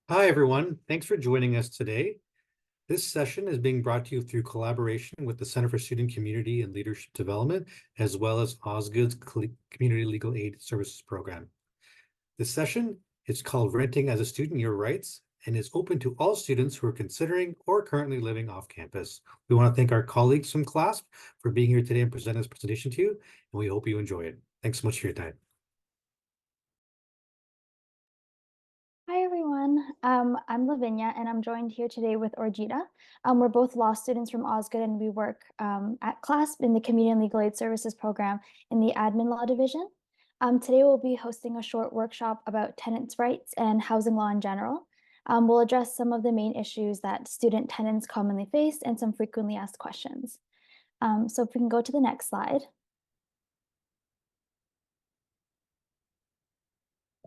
Hi, everyone. Thanks for joining us today. This session is being brought to you through collaboration with the Center for Student Community and Leadership Development, as well as Osgood's Community Legal Aid Services Program. This session is called Renting as a Student, Your Rights, and is open to all students who are considering or currently living off campus. We want to thank our colleagues from CLASP for being here today and presenting this presentation to you, and we hope you enjoy it. Thanks so much for your time. Hi, everyone. I'm Lavinia, and I'm joined here today with Orjita. We're both law students from Osgood, and we work at CLASP in the Community and Legal Aid Services program in the Admin Law Division. Today, we'll be hosting a short workshop about tenants' rights and housing law in general. We'll address some of the main issues that student tenants commonly face and some frequently asked questions. So if we can go to the next slide.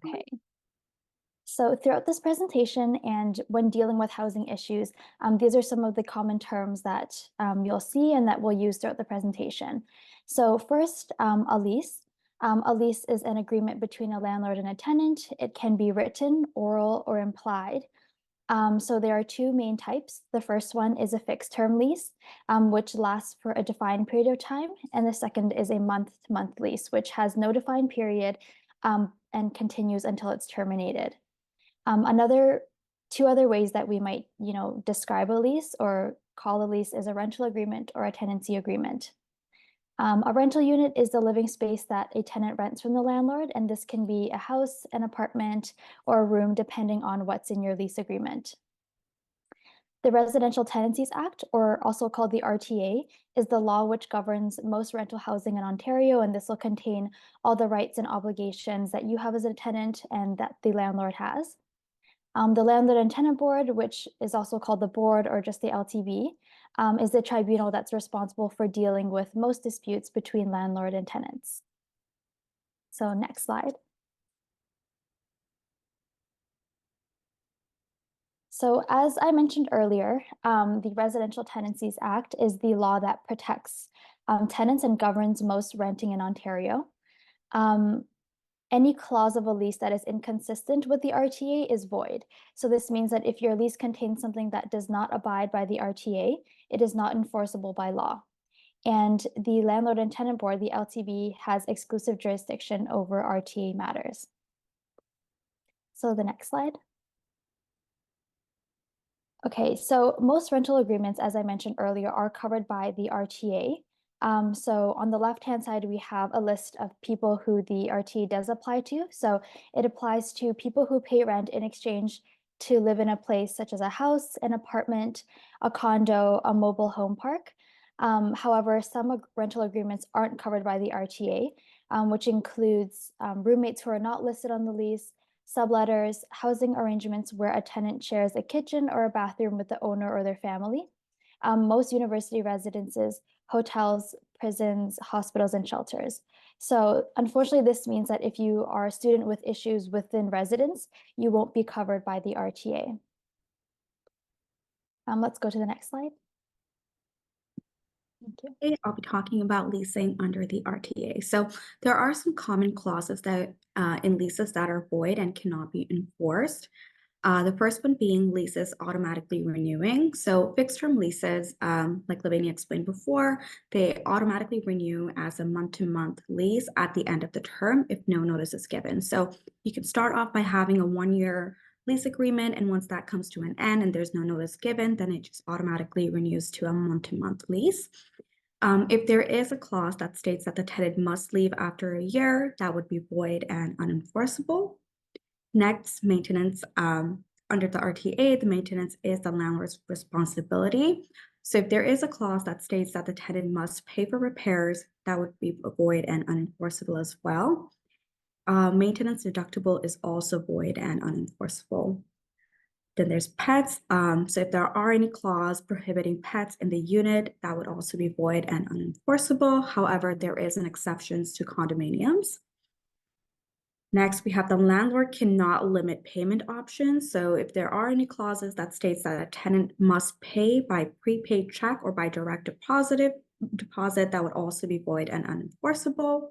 Okay. So throughout this presentation and when dealing with housing issues, these are some of the common terms that you'll see and that we'll use throughout the presentation. So first, a lease. A lease is an agreement between a landlord and a tenant. It can be written, oral, or implied. So there are two main types. The first one is a fixed term lease, which lasts for a defined period of time. And the second is a month-to-month lease, which has no defined period and continues until it's terminated. Two other ways that we might, describe a lease or call a lease is a rental agreement or a tenancy agreement. A rental unit is the living space that a tenant rents from the landlord, and this can be a house, an apartment, or a room, depending on what's in your lease agreement. The Residential Tenancies Act, or also called the RTA, is the law which governs most rental housing in Ontario, and this will contain all the rights and obligations that you have as a tenant and that the landlord has. The Landlord and Tenant Board, which is also called the board or just the LTB, is the tribunal that's responsible for dealing with most disputes between landlord and tenants. So next slide. So as I mentioned earlier, the Residential Tenancies Act is the law that protects tenants and governs most renting in Ontario. Any clause of a lease that is inconsistent with the RTA is void. So this means that if your lease contains something that does not abide by the RTA, it is not enforceable by law. And the Landlord and Tenant Board, the LTB, has exclusive jurisdiction over RTA matters. So the next slide. Okay, so most rental agreements, as I mentioned earlier, are covered by the RTA. So on the left-hand side, we have a list of people who the RTA does apply to. So it applies to people who pay rent in exchange to live in a place such as a house, an apartment, a condo, a mobile home park. However, some rental agreements aren't covered by the RTA, which includes roommates who are not listed on the lease, subletters, housing arrangements where a tenant shares a kitchen or a bathroom with the owner or their family, most university residences, hotels, prisons, hospitals, and shelters. So unfortunately, this means that if you are a student with issues within residence, you won't be covered by the RTA. Let's go to the next slide. Thank you. Today, I'll be talking about leasing under the RTA. So there are some common clauses that in leases that are void and cannot be enforced. The first one being leases automatically renewing. So fixed-term leases, like Lavinia explained before, they automatically renew as a month-to-month lease at the end of the term if no notice is given. So you can start off by having a one-year lease agreement, and once that comes to an end and there's no notice given, then it just automatically renews to a month-to-month lease. If there is a clause that states that the tenant must leave after a year, that would be void and unenforceable. Next, maintenance. Under the RTA, the maintenance is the landlord's responsibility. So if there is a clause that states that the tenant must pay for repairs, that would be void and unenforceable as well. Maintenance deductible is also void and unenforceable. Then there's pets. So if there are any clause prohibiting pets in the unit, that would also be void and unenforceable. However, there is an exceptions to condominiums. Next, we have the landlord cannot limit payment options. So if there are any clauses that states that a tenant must pay by prepaid check or by direct deposit, that would also be void and unenforceable.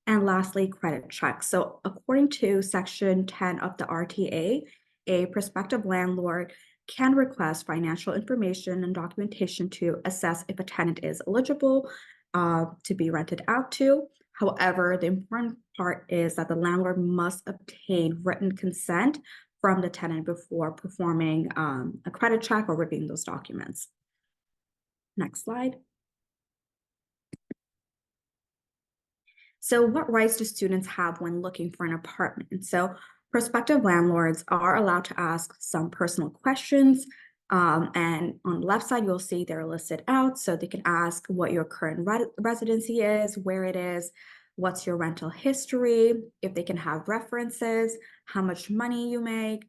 And lastly, credit checks. So according to Section 10 of the RTA, a prospective landlord can request financial information and documentation to assess if a tenant is eligible to be rented out to. However, the important part is that the landlord must obtain written consent from the tenant before performing a credit check or reviewing those documents. Next slide. So what rights do students have when looking for an apartment? So prospective landlords are allowed to ask some personal questions. And on the left side, you'll see they're listed out. So they can ask what your current residency is, where it is, what's your rental history, if they can have references, how much money you make,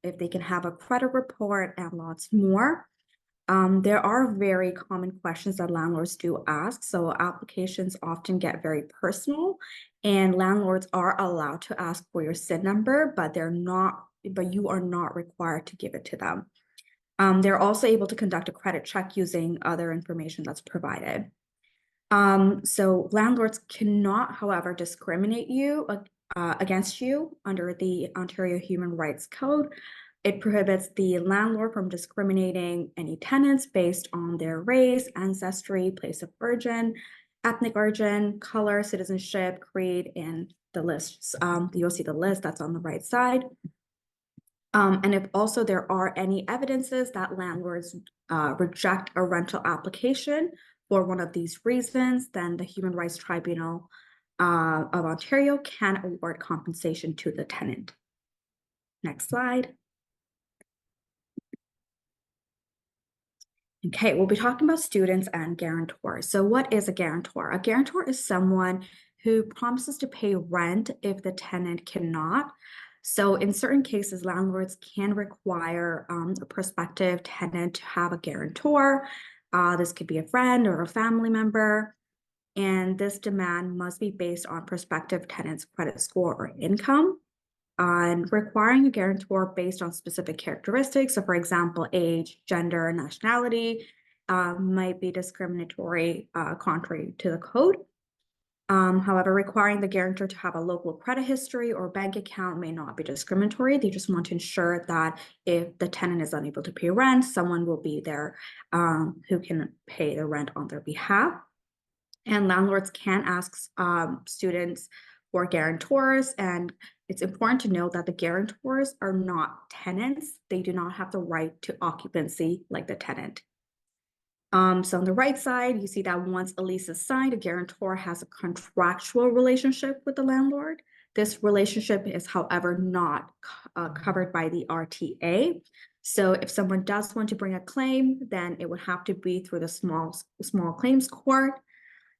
if they can have a credit report, and lots more. There are very common questions that landlords do ask. So applications often get very personal, and landlords are allowed to ask for your SIN number, but you are not required to give it to them. They're also able to conduct a credit check using other information that's provided. So landlords cannot, however, discriminate against you under the Ontario Human Rights Code. It prohibits the landlord from discriminating any tenants based on their race, ancestry, place of origin, ethnic origin, color, citizenship, creed, and the lists. You'll see the list that's on the right side. And if also there are any evidences that landlords reject a rental application for one of these reasons, then the Human Rights Tribunal of Ontario can award compensation to the tenant. Next slide. Okay, we'll be talking about students and guarantors. So what is a guarantor? A guarantor is someone who promises to pay rent if the tenant cannot. So in certain cases, landlords can require a prospective tenant to have a guarantor. This could be a friend or a family member. And this demand must be based on prospective tenant's credit score or income. On requiring a guarantor based on specific characteristics. So for example, age, gender, nationality might be discriminatory contrary to the code. However, requiring the guarantor to have a local credit history or bank account may not be discriminatory. They just want to ensure that if the tenant is unable to pay rent, someone will be there who can pay the rent on their behalf. And landlords can ask students for guarantors, and it's important to note that the guarantors are not tenants. They do not have the right to occupancy like the tenant. So on the right side, you see that once a lease is signed, a guarantor has a contractual relationship with the landlord. This relationship is, however, not covered by the RTA. So if someone does want to bring a claim, then it would have to be through the small claims court.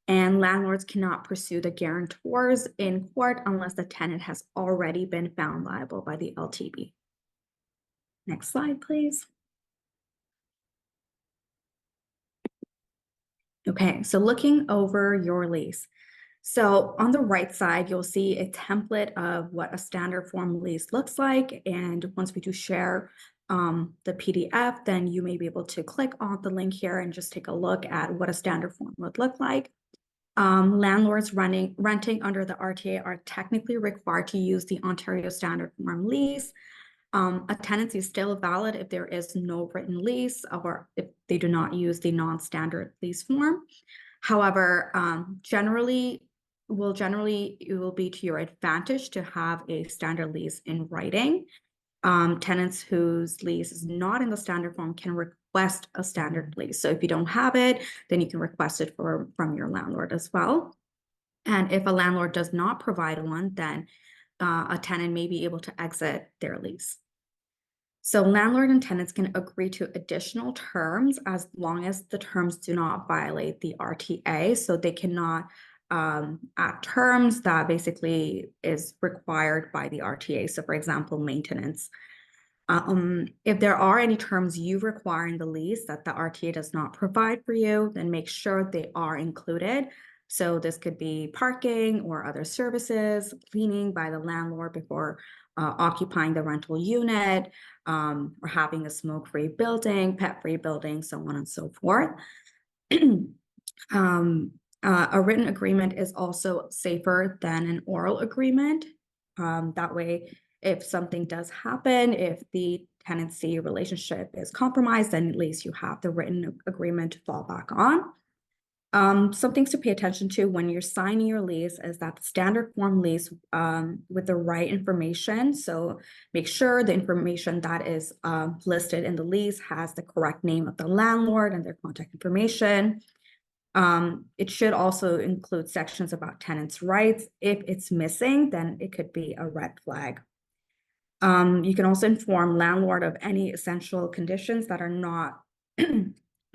And landlords cannot pursue the guarantors in court unless the tenant has already been found liable by the LTB. Next slide, please. Okay, so looking over your lease. So on the right side, you'll see a template of what a standard form lease looks like. And once we do share the PDF, then you may be able to click on the link here and just take a look at what a standard form would look like. Landlords renting under the RTA are technically required to use the Ontario Standard Form lease. A tenancy is still valid if there is no written lease or if they do not use the non-standard lease form. However, it will be to your advantage to have a standard lease in writing. Tenants whose lease is not in the standard form can request a standard lease. So if you don't have it, then you can request it from your landlord as well. And if a landlord does not provide one, then a tenant may be able to exit their lease. So landlord and tenants can agree to additional terms as long as the terms do not violate the RTA. So they cannot add terms that basically is required by the RTA. So for example, maintenance. If there are any terms you require in the lease that the RTA does not provide for you, then make sure they are included. So this could be parking or other services, cleaning by the landlord before occupying the rental unit, or having a smoke-free building, pet-free building, so on and so forth. A written agreement is also safer than an oral agreement. That way, if something does happen, if the tenancy relationship is compromised, then at least you have the written agreement to fall back on. Some things to pay attention to when you're signing your lease is that the standard form lease with the right information. So make sure the information that is listed in the lease has the correct name of the landlord and their contact information. It should also include sections about tenants' rights. If it's missing, then it could be a red flag. You can also inform landlord of any essential conditions that are not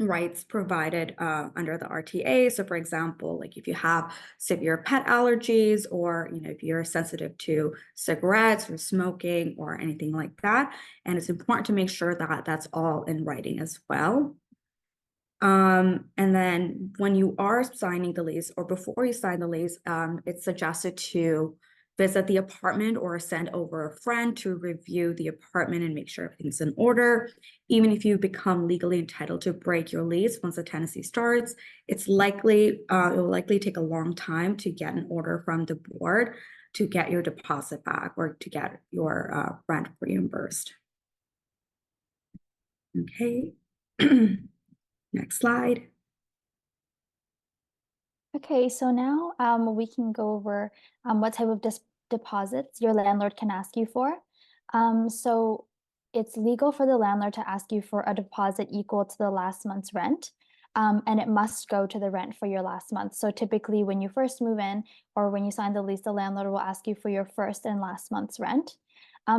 rights provided under the RTA. So for example, like if you have severe pet allergies, or if you're sensitive to cigarettes or smoking or anything like that. And it's important to make sure that that's all in writing as well. And then when you are signing the lease, or before you sign the lease, it's suggested to visit the apartment or send over a friend to review the apartment and make sure everything's in order. Even if you become legally entitled to break your lease once the tenancy starts, it will likely take a long time to get an order from the board to get your deposit back or to get your rent reimbursed. Okay. Next slide. Okay, so now we can go over what type of deposits your landlord can ask you for. So it's legal for the landlord to ask you for a deposit equal to the last month's rent, and it must go to the rent for your last month. So typically when you first move in or when you sign the lease, the landlord will ask you for your first and last month's rent.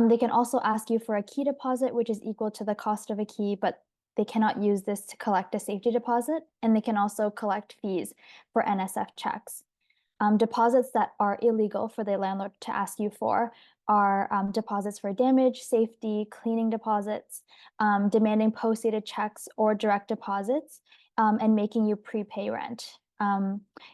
They can also ask you for a key deposit, which is equal to the cost of a key, but they cannot use this to collect a safety deposit, and they can also collect fees for NSF checks. Deposits that are illegal for the landlord to ask you for are deposits for damage, safety, cleaning deposits, demanding post-dated checks or direct deposits, and making you prepay rent.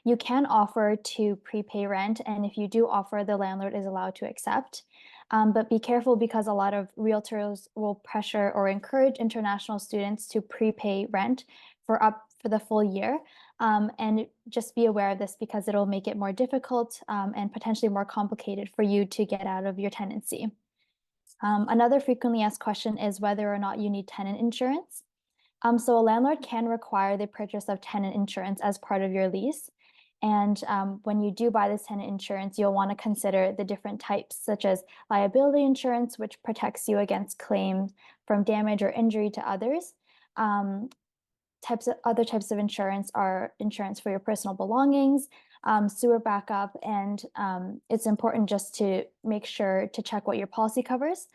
You can offer to prepay rent, and if you do offer, the landlord is allowed to accept. But be careful, because a lot of realtors will pressure or encourage international students to prepay rent for the full year. And just be aware of this, because it'll make it more difficult and potentially more complicated for you to get out of your tenancy. Another frequently asked question is whether or not you need tenant insurance. So a landlord can require the purchase of tenant insurance as part of your lease. And when you do buy this tenant insurance, you'll want to consider the different types, such as liability insurance, which protects you against claims from damage or injury to others. Other types of insurance are insurance for your personal belongings, sewer backup, and it's important just to make sure to check what your policy covers.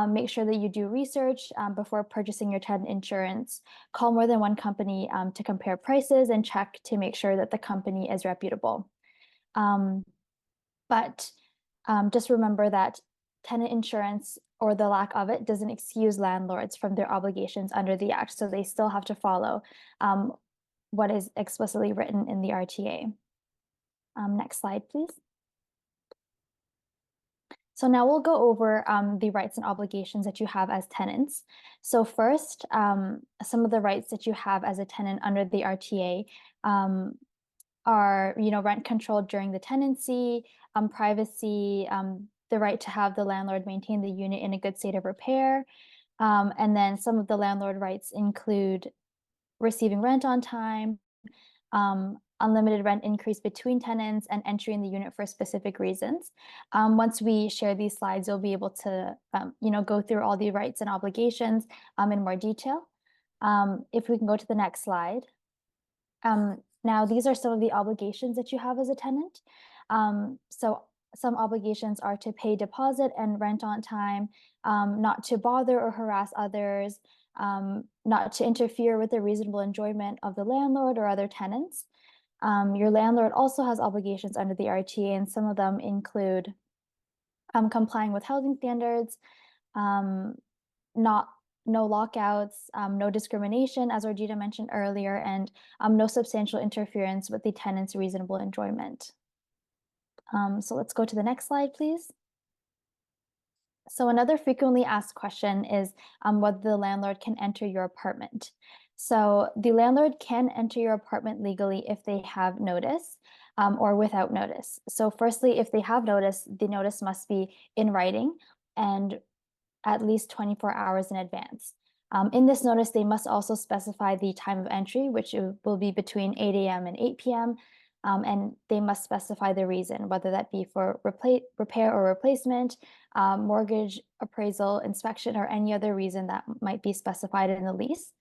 Make sure that you do research before purchasing your tenant insurance. Call more than one company to compare prices and check to make sure that the company is reputable. But just remember that tenant insurance, or the lack of it, doesn't excuse landlords from their obligations under the Act. So they still have to follow what is explicitly written in the RTA. Next slide, please. So now we'll go over the rights and obligations that you have as tenants. So first, some of the rights that you have as a tenant under the RTA are, rent control during the tenancy, privacy, the right to have the landlord maintain the unit in a good state of repair. And then some of the landlord rights include receiving rent on time, unlimited rent increase between tenants, and entering the unit for specific reasons. Once we share these slides, you'll be able to, go through all the rights and obligations in more detail. If we can go to the next slide. Now, these are some of the obligations that you have as a tenant. So some obligations are to pay deposit and rent on time, not to bother or harass others, not to interfere with the reasonable enjoyment of the landlord or other tenants. Your landlord also has obligations under the RTA, and some of them include complying with housing standards, no lockouts, no discrimination, as Orjita mentioned earlier, and no substantial interference with the tenant's reasonable enjoyment. So let's go to the next slide, please. So another frequently asked question is whether the landlord can enter your apartment. So the landlord can enter your apartment legally if they have notice or without notice. So firstly, if they have notice, the notice must be in writing. and at least 24 hours in advance. In this notice, they must also specify the time of entry, which will be between 8 a.m. and 8 p.m. And they must specify the reason, whether that be for repair or replacement, mortgage appraisal, inspection, or any other reason that might be specified in the lease.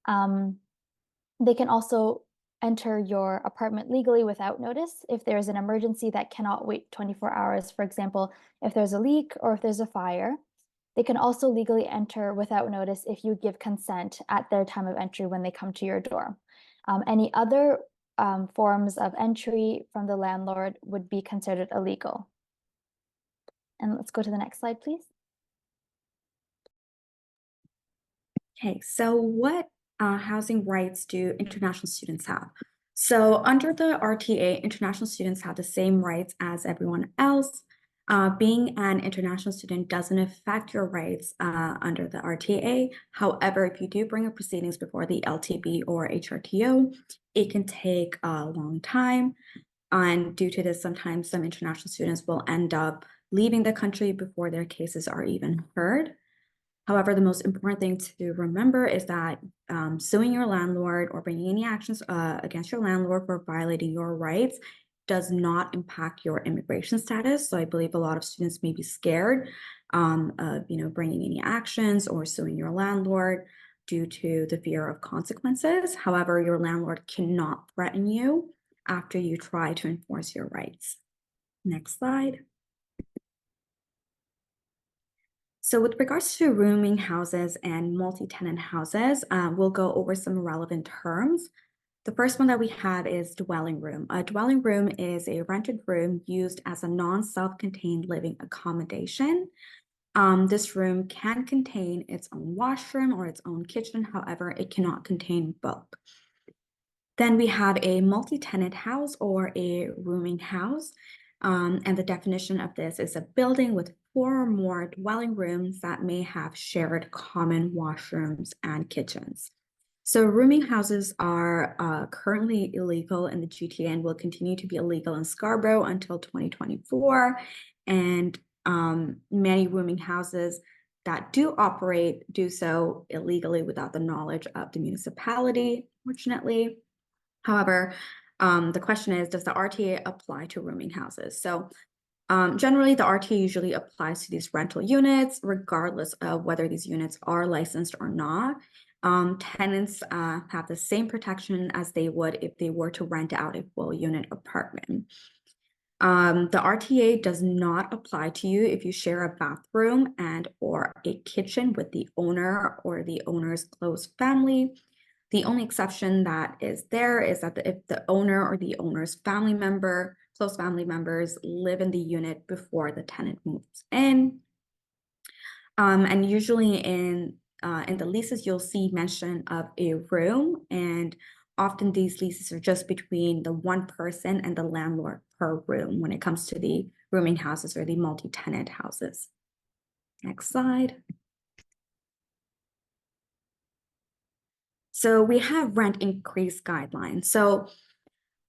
They can also enter your apartment legally without notice if there is an emergency that cannot wait 24 hours. For example, if there's a leak or if there's a fire. They can also legally enter without notice if you give consent at their time of entry when they come to your door. Any other forms of entry from the landlord would be considered illegal. And let's go to the next slide, please. Okay, so what housing rights do international students have? So under the RTA, international students have the same rights as everyone else. Being an international student doesn't affect your rights under the RTA. However, if you do bring up proceedings before the LTB or HRTO, it can take a long time. And due to this, sometimes some international students will end up leaving the country before their cases are even heard. However, the most important thing to remember is that suing your landlord or bringing any actions against your landlord for violating your rights does not impact your immigration status. So I believe a lot of students may be scared of bringing any actions or suing your landlord due to the fear of consequences. However, your landlord cannot threaten you after you try to enforce your rights. Next slide. So with regards to rooming houses and multi-tenant houses, we'll go over some relevant terms. The first one that we have is dwelling room. A dwelling room is a rented room used as a non-self-contained living accommodation. This room can contain its own washroom or its own kitchen. However, it cannot contain both. Then we have a multi-tenant house or a rooming house. And the definition of this is a building with 4 or more dwelling rooms that may have shared common washrooms and kitchens. So rooming houses are currently illegal in the GTA and will continue to be illegal in Scarborough until 2024. And many rooming houses that do operate do so illegally without the knowledge of the municipality, fortunately. However, the question is, does the RTA apply to rooming houses? So generally, the RTA usually applies to these rental units, regardless of whether these units are licensed or not. Tenants have the same protection as they would if they were to rent out a full unit apartment. The RTA does not apply to you if you share a bathroom and or a kitchen with the owner or the owner's close family. The only exception that is there is that if the owner or the owner's family member, close family members live in the unit before the tenant moves in. And usually in the leases, you'll see mention of a room, and often these leases are just between the one person and the landlord per room when it comes to the rooming houses or the multi-tenant houses. Next slide. So we have rent increase guidelines. So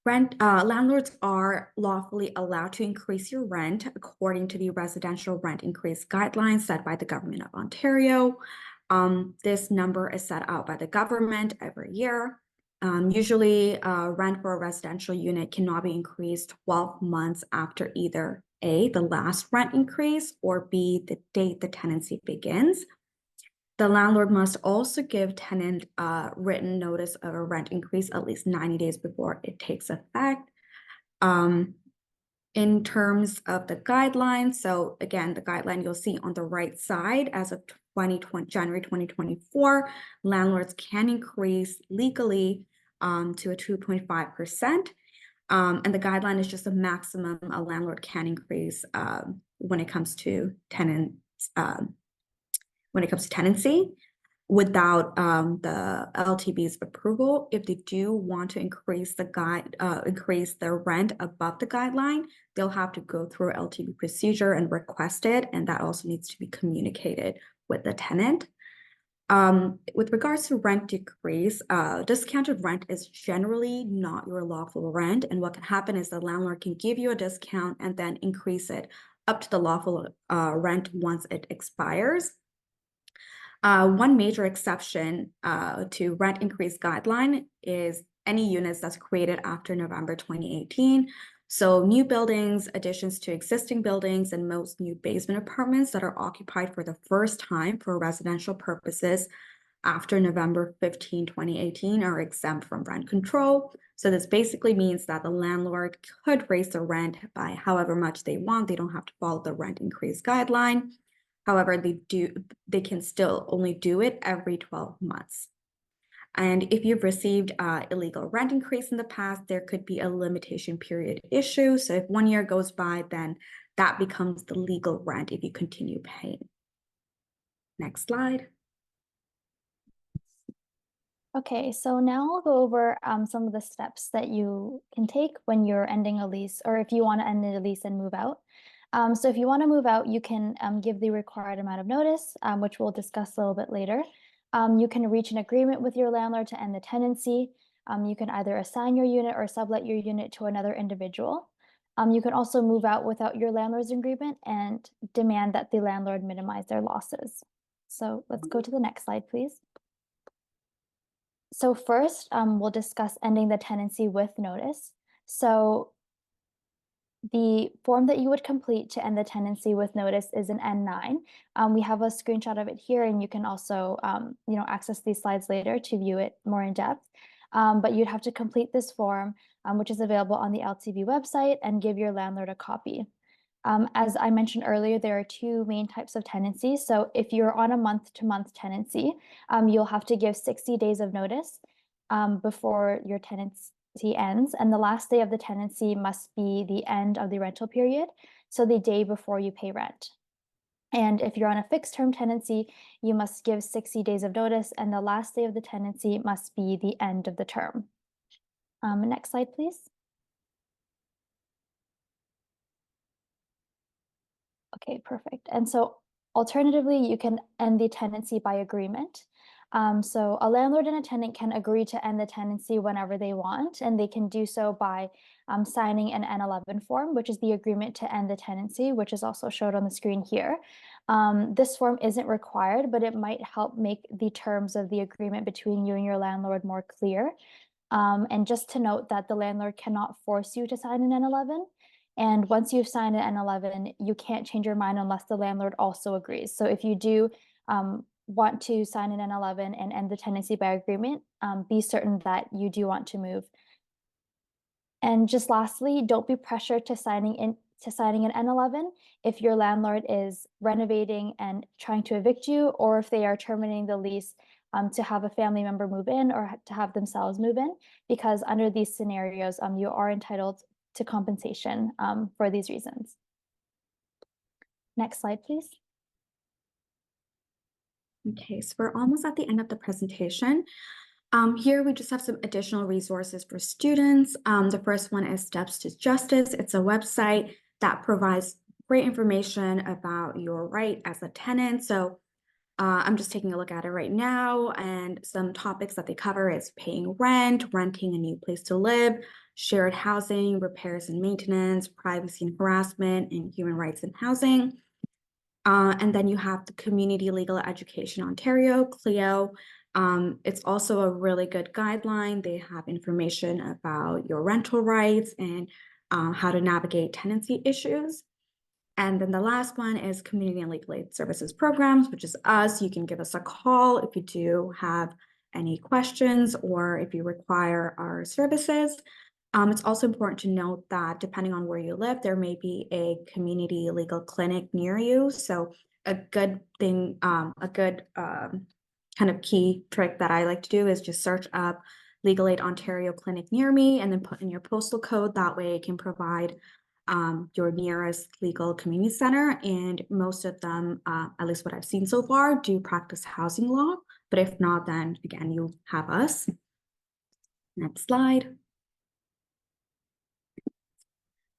landlords are lawfully allowed to increase your rent according to the residential rent increase guidelines set by the government of Ontario. This number is set out by the government every year. Usually rent for a residential unit cannot be increased 12 months after either A, the last rent increase, or B, the date the tenancy begins. The landlord must also give tenant written notice of a rent increase at least 90 days before it takes effect. In terms of the guidelines, so again, the guideline you'll see on the right side, as of January 2024, landlords can increase legally to a 2.5%. And the guideline is just the maximum a landlord can increase when it comes to tenancy without the LTB's approval. If they do want to increase the rent above the guideline, they'll have to go through LTB procedure and request it, and that also needs to be communicated with the tenant. With regards to rent decrease, discounted rent is generally not your lawful rent, and what can happen is the landlord can give you a discount and then increase it up to the lawful rent once it expires. One major exception to rent increase guideline is any units that's created after November 2018. So new buildings, additions to existing buildings, and most new basement apartments that are occupied for the first time for residential purposes after November 15, 2018 are exempt from rent control. So this basically means that the landlord could raise the rent by however much they want. They don't have to follow the rent increase guideline. However, they can still only do it every 12 months. And if you've received illegal rent increase in the past, there could be a limitation period issue. So if 1 year goes by, then that becomes the legal rent if you continue paying. Next slide. Okay, so now I'll go over some of the steps that you can take when you're ending a lease, or if you want to end a lease and move out. So if you want to move out, you can give the required amount of notice, which we'll discuss a little bit later. You can reach an agreement with your landlord to end the tenancy. You can either assign your unit or sublet your unit to another individual. You can also move out without your landlord's agreement and demand that the landlord minimize their losses. So let's go to the next slide, please. So first, we'll discuss ending the tenancy with notice. So the form that you would complete to end the tenancy with notice is an N9. We have a screenshot of it here, and you can also access these slides later to view it more in depth. But you'd have to complete this form, which is available on the LTV website, and give your landlord a copy. As I mentioned earlier, there are two main types of tenancy. So if you're on a month-to-month tenancy, you'll have to give 60 days of notice before your tenancy ends. And the last day of the tenancy must be the end of the rental period, so the day before you pay rent. And if you're on a fixed term tenancy, you must give 60 days of notice, and the last day of the tenancy must be the end of the term. Next slide, please. Okay, perfect. And so alternatively, you can end the tenancy by agreement. So a landlord and a tenant can agree to end the tenancy whenever they want, and they can do so by signing an N11 form, which is the agreement to end the tenancy, which is also showed on the screen here. This form isn't required, but it might help make the terms of the agreement between you and your landlord more clear. And just to note that the landlord cannot force you to sign an N11. And once you've signed an N11, you can't change your mind unless the landlord also agrees. So if you do want to sign an N11 and end the tenancy by agreement, be certain that you do want to move. And just lastly, don't be pressured to signing an N11 if your landlord is renovating and trying to evict you, or if they are terminating the lease to have a family member move in or to have themselves move in, because under these scenarios, you are entitled to compensation for these reasons. Next slide, please. Okay, so we're almost at the end of the presentation. Here we just have some additional resources for students. The first one is Steps to Justice. It's a website that provides great information about your right as a tenant. So I'm just taking a look at it right now, and some topics that they cover is paying rent, renting a new place to live, shared housing, repairs and maintenance, privacy and harassment, and human rights in housing. And then you have the Community Legal Education Ontario, CLEO. It's also a really good guideline. They have information about your rental rights and how to navigate tenancy issues. And then the last one is Community and Legal Aid Services Programs, which is us. You can give us a call if you do have any questions or if you require our services. It's also important to note that depending on where you live, there may be a community legal clinic near you. So a good thing, kind of key trick that I like to do is just search up Legal Aid Ontario clinic near me and then put in your postal code. That way it can provide your nearest legal community center. And most of them, at least what I've seen so far, do practice housing law. But if not, then again, you have us. Next slide.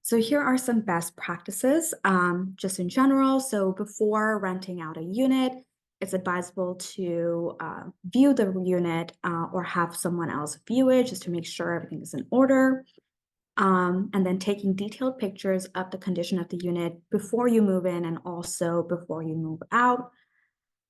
So here are some best practices, just in general. So before renting out a unit, it's advisable to view the unit or have someone else view it just to make sure everything is in order. And then taking detailed pictures of the condition of the unit before you move in and also before you move out.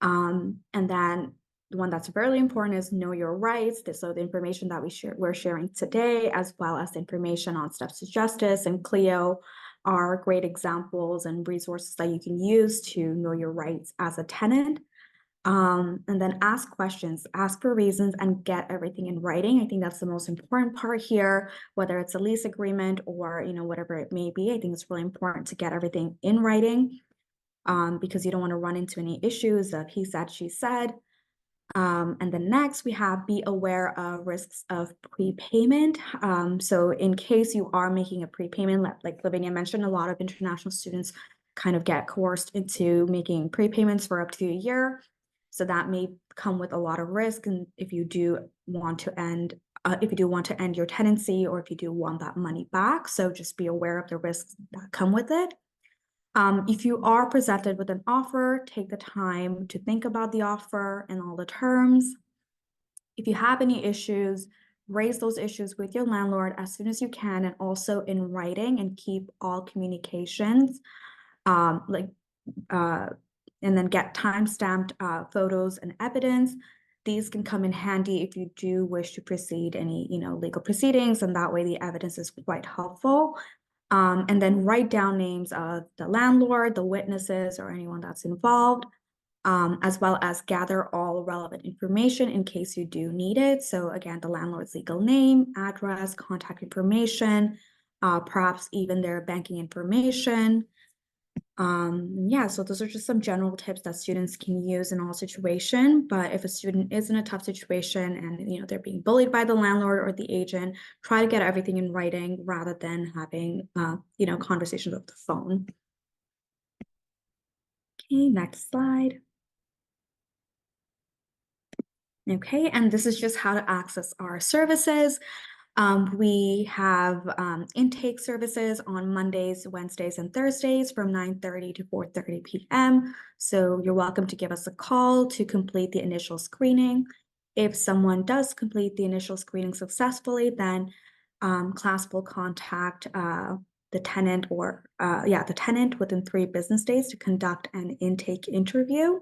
And then the one that's very important is know your rights. So the information that we're sharing today, as well as the information on Steps to Justice and Clio, are great examples and resources that you can use to know your rights as a tenant. And then ask questions, ask for reasons, and get everything in writing. I think that's the most important part here, whether it's a lease agreement or whatever it may be. I think it's really important to get everything in writing, because you don't want to run into any issues of he said, she said. And then next we have be aware of risks of prepayment. So in case you are making a prepayment, like Lavinia mentioned, a lot of international students kind of get coerced into making prepayments for up to a year. So that may come with a lot of risk. And if you do want to end your tenancy, or if you do want that money back, so just be aware of the risks that come with it. If you are presented with an offer, take the time to think about the offer and all the terms. If you have any issues, raise those issues with your landlord as soon as you can, and also in writing, and keep all communications and then get time-stamped photos and evidence. These can come in handy if you do wish to proceed any legal proceedings, and that way the evidence is quite helpful. And then write down names of the landlord, the witnesses, or anyone that's involved, as well as gather all relevant information in case you do need it. So again, the landlord's legal name, address, contact information, perhaps even their banking information. Yeah, so those are just some general tips that students can use in all situations. But if a student is in a tough situation and they're being bullied by the landlord or the agent, try to get everything in writing rather than having conversations over the phone. Okay, next slide. Okay, and this is just how to access our services. We have intake services on Mondays, Wednesdays, and Thursdays from 9:30 to 4:30 p.m. So you're welcome to give us a call to complete the initial screening. If someone does complete the initial screening successfully, then class will contact the tenant the tenant within 3 business days to conduct an intake interview.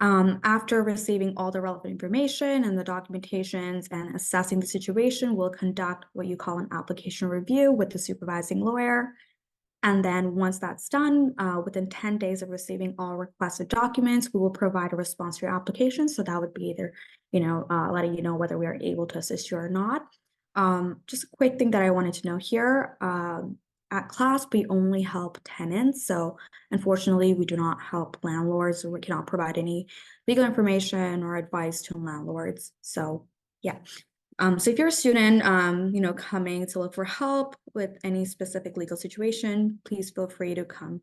After receiving all the relevant information and the documentations and assessing the situation, we'll conduct what you call an application review with the supervising lawyer. And then once that's done, within 10 days of receiving all requested documents, we will provide a response to your application. So that would be either, letting you know whether we are able to assist you or not. Just a quick thing that I wanted to know here. At class, we only help tenants. So unfortunately, we do not help landlords, or we cannot provide any legal information or advice to landlords. So yeah. So if you're a student, coming to look for help with any specific legal situation, please feel free to come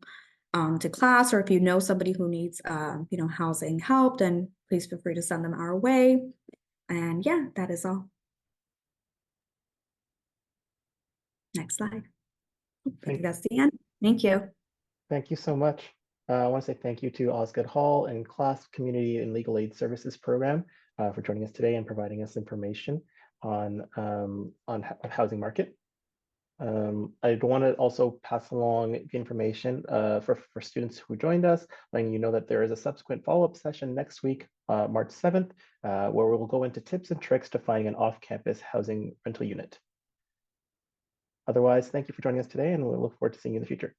to class. Or if you know somebody who needs, housing help, then please feel free to send them our way. And yeah, that is all. Next slide. I think that's the end. Thank you. Thank you so much. I want to say thank you to Osgood Hall and Class Community and Legal Aid Services Program for joining us today and providing us information on housing market. I want to also pass along the information for students who joined us, letting you know that there is a subsequent follow-up session next week, March 7th, where we will go into tips and tricks to finding an off-campus housing rental unit. Otherwise, thank you for joining us today, and we look forward to seeing you in the future.